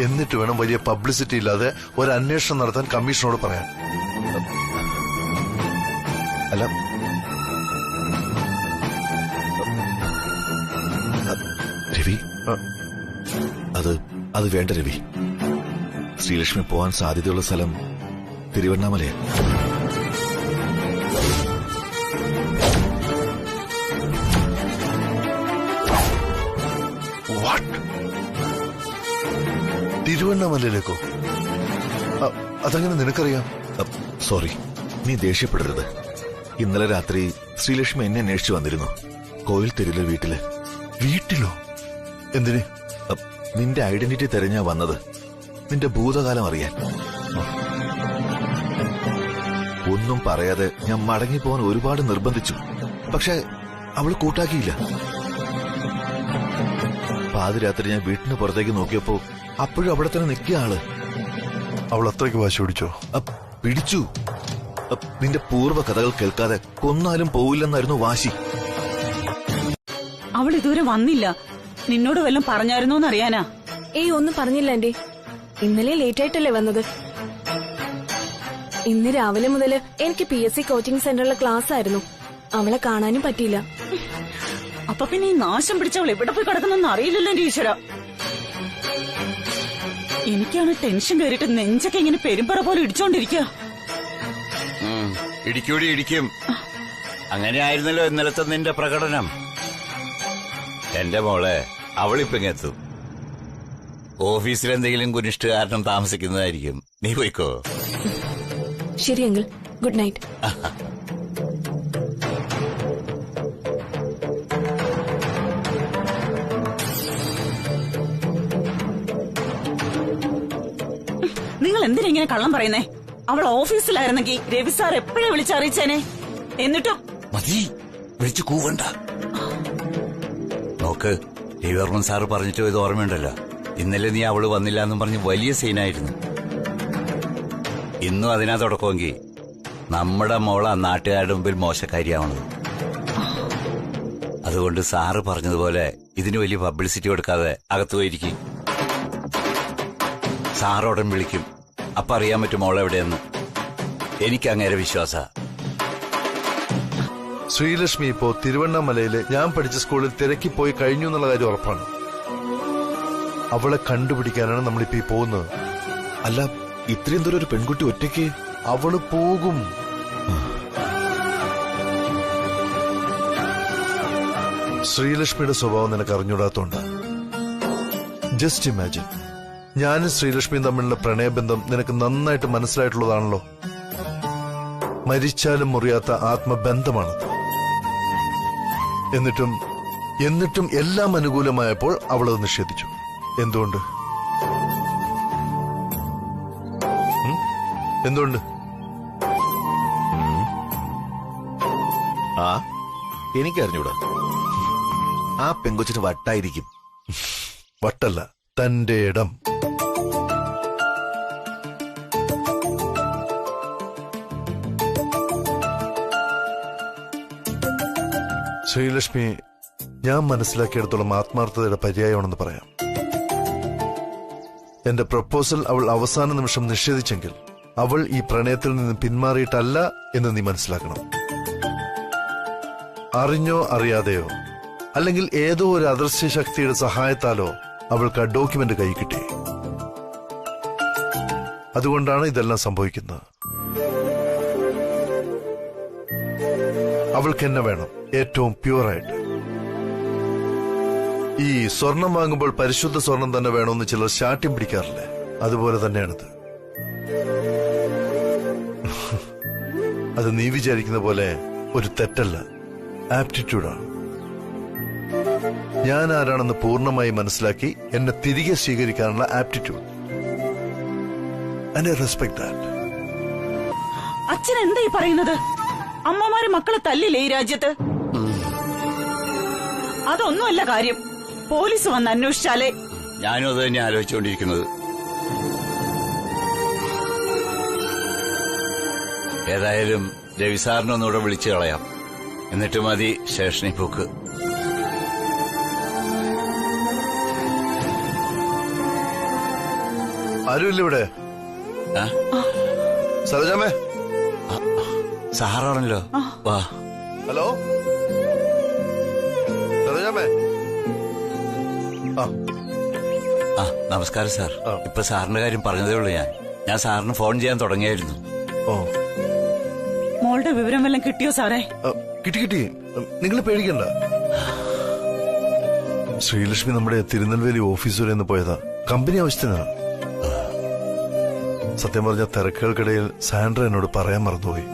എന്നിട്ട് വേണം വലിയ പബ്ലിസിറ്റി ഇല്ലാതെ ഒരു അന്വേഷണം നടത്താൻ കമ്മീഷനോട് പറയാൻ. അല്ല, രവി, അത് വേണ്ട രവി. ശ്രീലക്ഷ്മി പോവാൻ സാധ്യതയുള്ള സ്ഥലം തിരുവണ്ണാമലയാണ്. തിരുവണ്ണാമലയിലേക്കോ? അതെങ്ങനെ നിനക്കറിയാം? സോറി, നീ ദേഷ്യപ്പെടരുത്. ഇന്നലെ രാത്രി ശ്രീലക്ഷ്മി എന്നെ അന്വേഷിച്ചു വന്നിരുന്നു. കോയിൽ തെരുവിലെ വീട്ടില്. വീട്ടിലോ? എന്തിന്? നിന്റെ ഐഡന്റിറ്റി തെരഞ്ഞാ വന്നത്. നിന്റെ ഭൂതകാലം അറിയാൻ. ഒന്നും പറയാതെ ഞാൻ മടങ്ങിപ്പോവാൻ ഒരുപാട് നിർബന്ധിച്ചു. പക്ഷെ അവള് കൂട്ടാക്കിയില്ല. പാതിരാത്രി ഞാൻ വീട്ടിന് പുറത്തേക്ക് നോക്കിയപ്പോ അപ്പോഴും അവിടെ തന്നെ നിൽക്കിയ ആള്. അവൾ അത്രയ്ക്ക് വാശി പിടിച്ചോ? പിടിച്ചു. നിന്റെ പൂർവ്വ കഥകൾ കേൾക്കാതെ കൊന്നാലും പോവില്ലെന്നായിരുന്നു വാശി. അവൾ ഇതുവരെ വന്നില്ല. നിന്നോട് വല്ലതും പറഞ്ഞായിരുന്നോന്ന് അറിയാനാ. ഏയ്, ഒന്നും പറഞ്ഞില്ല ആന്റി. ഇന്നലെ ലേറ്റ് ആയിട്ടല്ലേ വന്നത്. ഇന്ന് രാവിലെ മുതൽ എനിക്ക് PSC കോച്ചിങ് സെന്ററിലെ ക്ലാസ് ആയിരുന്നു. അവളെ കാണാനും പറ്റിയില്ല. അപ്പൊ പിന്നെ ഈ നാശം പിടിച്ചവൾ എവിടെ പോയി കിടക്കുന്നെന്ന് അറിയില്ലല്ലോ എന്റെ ഈശ്വര. എനിക്കാണ് ടെൻഷൻ കയറിയിട്ട് നെഞ്ചൊക്കെ ഇങ്ങനെ പെരുമ്പറ പോലെ ഇടിച്ചോണ്ടിരിക്കുക. ഇടിക്കും. അങ്ങനെ ആയിരുന്നല്ലോ ഇന്നലത്തെ നിന്റെ പ്രകടനം. എന്റെ മോളെ, അവളിപ്പിങ്ങെത്തും. ഓഫീസിലെന്തെങ്കിലും കുനിഷ്ഠ കാരണം താമസിക്കുന്നതായിരിക്കും. നീ പോയിക്കോ. ശരി അങ്കിൾ, ഗുഡ് നൈറ്റ്. നിങ്ങൾ എന്തിനാ ഇങ്ങനെ കള്ളം പറയുന്നേ? അവൾ ഓഫീസിലായിരുന്നെങ്കിൽ രവി സാർ എപ്പോഴും വിളിച്ചറിയിച്ചേനെ. എന്നിട്ടും മതി, വിളിച്ചു കൂവണ്ട. നോക്ക്, രവിവർമ്മൻ സാറ് പറഞ്ഞിട്ട് പോയത് ഓർമ്മയുണ്ടല്ലോ. ഇന്നലെ നീ അവള് വന്നില്ല എന്നും പറഞ്ഞ് വലിയ സീനായിരുന്നു. ഇന്നും അതിനാ തുടക്കമെങ്കിൽ നമ്മുടെ മോളെ നാട്ടുകാരുടെ മുമ്പിൽ മോശക്കാരിയാവണത്. അതുകൊണ്ട് സാറ് പറഞ്ഞതുപോലെ ഇതിന് വലിയ പബ്ലിസിറ്റി കൊടുക്കാതെ അകത്ത് പോയിരിക്കും. സാറോടൻ വിളിക്കും. അപ്പൊ അറിയാൻ പറ്റും മോളെവിടെയെന്ന്. എനിക്ക് അങ്ങേരെ വിശ്വാസ. ശ്രീലക്ഷ്മി ഇപ്പോ തിരുവണ്ണാമലയില് ഞാൻ പഠിച്ച സ്കൂളിൽ തിരക്കിപ്പോയി കഴിഞ്ഞു എന്നുള്ള കാര്യം ഉറപ്പാണ്. അവളെ കണ്ടുപിടിക്കാനാണ് നമ്മളിപ്പോ പോകുന്നത്. അല്ല, ഇത്രയും ദൂരം ഒരു പെൺകുട്ടി ഒറ്റയ്ക്ക്? അവള് പോകും. ശ്രീലക്ഷ്മിയുടെ സ്വഭാവം നിനക്ക് അറിഞ്ഞൂടാത്തോണ്ട്. ജസ്റ്റ് ഇമാജിൻ, ഞാനും ശ്രീലക്ഷ്മിയും തമ്മിലുള്ള പ്രണയബന്ധം നിനക്ക് നന്നായിട്ട് മനസ്സിലായിട്ടുള്ളതാണല്ലോ. മരിച്ചാലും മുറിയാത്ത ആത്മബന്ധമാണ്. എന്നിട്ടും എല്ലാം അനുകൂലമായപ്പോൾ അവളത് നിഷേധിച്ചു. എന്തുകൊണ്ട്? എനിക്കറിഞ്ഞൂടാ. ആ പെങ്കൊച്ചിന് വട്ടായിരിക്കും. വട്ടല്ല, തന്റെ ഇടം. ശ്രീലക്ഷ്മി ഞാൻ മനസ്സിലാക്കിയെടുത്തോളം ആത്മാർത്ഥതയുടെ പര്യായമാണെന്ന് പറയാം. എന്റെ പ്രപ്പോസൽ അവൾ അവസാന നിമിഷം നിഷേധിച്ചെങ്കിൽ അവൾ ഈ പ്രണയത്തിൽ നിന്ന് പിന്മാറിയിട്ടല്ല എന്ന് നീ മനസ്സിലാക്കണം. അറിഞ്ഞോ അറിയാതെയോ അല്ലെങ്കിൽ ഏതോ ഒരു അദൃശ്യ ശക്തിയുടെ സഹായത്താലോ അവൾക്ക് ആ ഡോക്യുമെന്റ് കൈ കിട്ടി. അതുകൊണ്ടാണ് ഇതെല്ലാം സംഭവിക്കുന്നത്. അവൾക്ക് എന്നെ വേണം, ഏറ്റവും പ്യുവറായിട്ട്. ഈ സ്വർണം വാങ്ങുമ്പോൾ പരിശുദ്ധ സ്വർണം തന്നെ വേണമെന്ന് ചിലർ ശാഠ്യം പിടിക്കാറില്ലേ, അതുപോലെ തന്നെയാണിത്. അത് നീ വിചാരിക്കുന്ന പോലെ ഒരു തെറ്റല്ല, ആപ്റ്റിറ്റ്യൂഡാണ്. ഞാൻ ആരാണെന്ന് പൂർണ്ണമായി മനസ്സിലാക്കി എന്നെ തിരികെ സ്വീകരിക്കാനുള്ള aptitude. And I respect that. അച്ഛൻ എന്താ ഈ പറയുന്നത്? അമ്മമാര് മക്കളെ തല്ലില്ലേ ഈ രാജ്യത്ത്? അതൊന്നുമല്ല കാര്യം. പോലീസ് വന്ന് അന്വേഷിച്ചാലേ. ഞാനും അത് തന്നെ ആലോചിച്ചുകൊണ്ടിരിക്കുന്നത്. ഏതായാലും രവി സാറിനെ ഒന്നുകൂടെ വിളിച്ചു കളയാം, എന്നിട്ട് മതി സ്റ്റേഷനിൽ പോക്ക്. ആരുമില്ല ഇവിടെ. സരോജാമേ, സാറാണല്ലോ. വാ. ഹലോ സരോജാമേ. ആ നമസ്കാരം സാർ. ഇപ്പൊ സാറിന്റെ കാര്യം പറഞ്ഞതേ ഉള്ളൂ. ഞാൻ സാറിന് ഫോൺ ചെയ്യാൻ തുടങ്ങിയായിരുന്നു. ഓ, മോളുടെ വിവരം വല്ലതും കിട്ടിയോ സാറേ? കിട്ടി. നിങ്ങൾ പേടിക്കണ്ട. ശ്രീലക്ഷ്മി നമ്മുടെ തിരുനെൽവേലി ഓഫീസ് വരെ ഒന്ന് പോയതാ, കമ്പനി ആവശ്യത്തിനാ. സത്യം പറഞ്ഞ തിരക്കുകൾക്കിടയിൽ സാൻഡ്ര എന്നോട് പറയാൻ മറന്നുപോയി.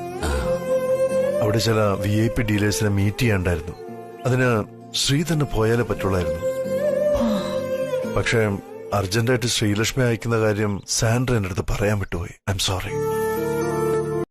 അവിടെ ചില VIP ഡീലേഴ്സിനെ മീറ്റ് ചെയ്യാണ്ടായിരുന്നു. അതിന് ശ്രീ തന്നെ പോയാലേ പറ്റുള്ളായിരുന്നു. പക്ഷേ അർജന്റായിട്ട് ശ്രീലക്ഷ്മി അയക്കുന്ന കാര്യം സാൻഡ്ര എന്റെ അടുത്ത് പറയാൻ വിട്ടുപോയി. I am sorry.